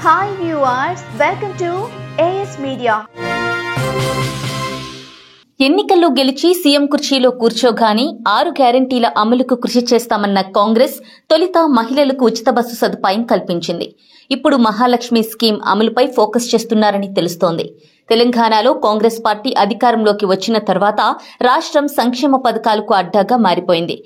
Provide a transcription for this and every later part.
Hi viewers, welcome to AS Media. ఎన్నికల్లో గెలిచి CM కుర్చీలో కూర్చోగానే 6 గ్యారెంటీల అమలుకు కృషి చేస్తామన్న కాంగ్రెస్ తొలిత మహిళలకు ఉచిత బస్సు సదుపాయం కల్పించింది. ఇప్పుడు మహాలక్ష్మి స్కీమ్ అమలుపై ఫోకస్ చేస్తున్నారని తెలుస్తోంది. తెలంగాణలో కాంగ్రెస్ పార్టీ అధికారంలోకి వచ్చిన తర్వాత రాష్ట్రం సంక్షేమ పథకాలకు అడ్డాగా మారిపోయింది.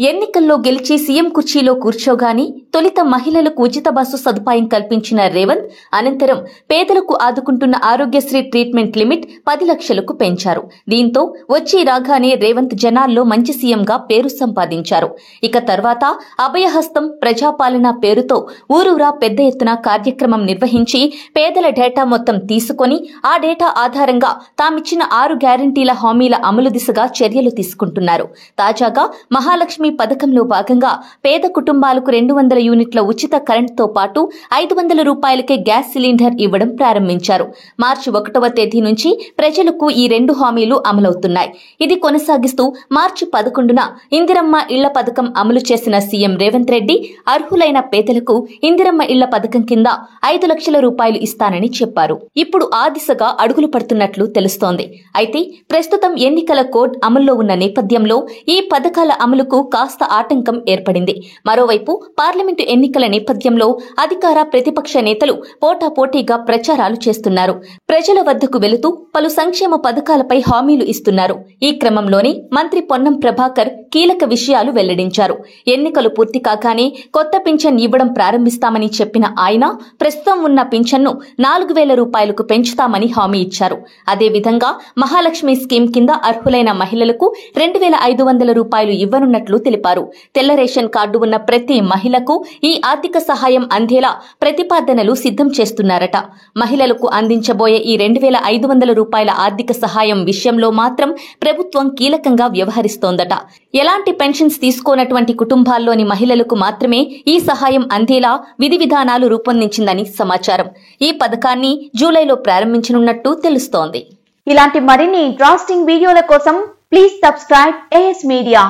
ఎన్నికల్లో గెలిచి సీఎం కుర్చీలో కూర్చోగానే తొలిత మహిళలకు ఉచిత బస్సు సదుపాయం కల్పించిన రేవంత్ అనంతరం పేదలకు ఆదుకుంటున్న ఆరోగ్యశ్రీ ట్రీట్మెంట్ లిమిట్ 10 లక్షలకు పెంచారు. దీంతో వచ్చి రాగానే రేవంత్ జనాల్లో మంచి సీఎంగా పేరు సంపాదించారు. ఇక తర్వాత అభయహస్తం ప్రజాపాలన పేరుతో ఊరూరా పెద్ద ఎత్తున కార్యక్రమం నిర్వహించి పేదల డేటా మొత్తం తీసుకొని ఆ డేటా ఆధారంగా తామిచ్చిన 6 గ్యారెంటీల హామీల అమలు దిశగా చర్యలు తీసుకుంటున్నారు. తాజాగా మహాలక్ష్మి పథకంలో భాగంగా పేద కుటుంబాలకు 200 యూనిట్ల ఉచిత కరెంటుతో పాటు 500 రూపాయలకే గ్యాస్ సిలిండర్ ఇవ్వడం ప్రారంభించారు. మార్చి 1వ తేదీ నుంచి ప్రజలకు ఈ 2 హామీలు అమలవుతున్నాయి. ఇది కొనసాగిస్తూ మార్చి 11న ఇందిరమ్మ ఇళ్ల పథకం అమలు చేసిన సీఎం రేవంత్ రెడ్డి అర్హులైన పేదలకు ఇందిరమ్మ ఇళ్ల పథకం కింద 5 లక్షల రూపాయలు ఇస్తానని చెప్పారు. ఇప్పుడు ఆ దిశగా అడుగులు పడుతున్నట్లు తెలుస్తోంది. అయితే ప్రస్తుతం ఎన్నికల కోడ్ అమల్లో ఉన్న నేపథ్యంలో ఈ పథకాల అమలుకు కాస్త ఆటంకం ఏర్పడింది. మరోవైపు పార్లమెంటు ఎన్నికల నేపథ్యంలో అధికార ప్రతిపక్ష నేతలు పోటాపోటీగా ప్రచారాలు చేస్తున్నారు. ప్రజల వద్దకు వెళుతూ పలు సంక్షేమ పథకాలపై హామీలు ఇస్తున్నారు. ఈ క్రమంలోనే మంత్రి పొన్నం ప్రభాకర్ కీలక విషయాలు వెల్లడించారు. ఎన్నికలు పూర్తి కాగానే కొత్త పింఛన్ ఇవ్వడం ప్రారంభిస్తామని చెప్పిన ఆయన ప్రస్తుతం ఉన్న పింఛన్ను 4,000 రూపాయలకు పెంచుతామని హామీ ఇచ్చారు. అదేవిధంగా మహాలక్ష్మి స్కీమ్ కింద అర్హులైన మహిళలకు 2,500 రూపాయలు ఇవ్వనున్నట్లు తెలిపారు. తెల్ల రేషన్ కార్డు ఉన్న ప్రతి మహిళకు ఈ ఆర్థిక సహాయం అందేలా ప్రతిపాదనలు సిద్ధం చేస్తున్నారట. మహిళలకు అందించబోయే ఈ 2,500 రూపాయల ఆర్థిక సహాయం విషయంలో మాత్రం ప్రభుత్వం కీలకంగా వ్యవహరిస్తోందట. ఎలాంటి పెన్షన్స్ తీసుకోనటువంటి కుటుంబాల్లోని మహిళలకు మాత్రమే ఈ సహాయం అందేలా విధి విధానాలు రూపొందించిందని సమాచారం. ఈ పథకాన్ని జూలైలో ప్రారంభించనున్నట్టు తెలుస్తోంది. ఇలాంటి మరిన్ని ఇంట్రెస్టింగ్ వీడియోల కోసం ప్లీజ్ సబ్స్క్రైబ్ AS Media.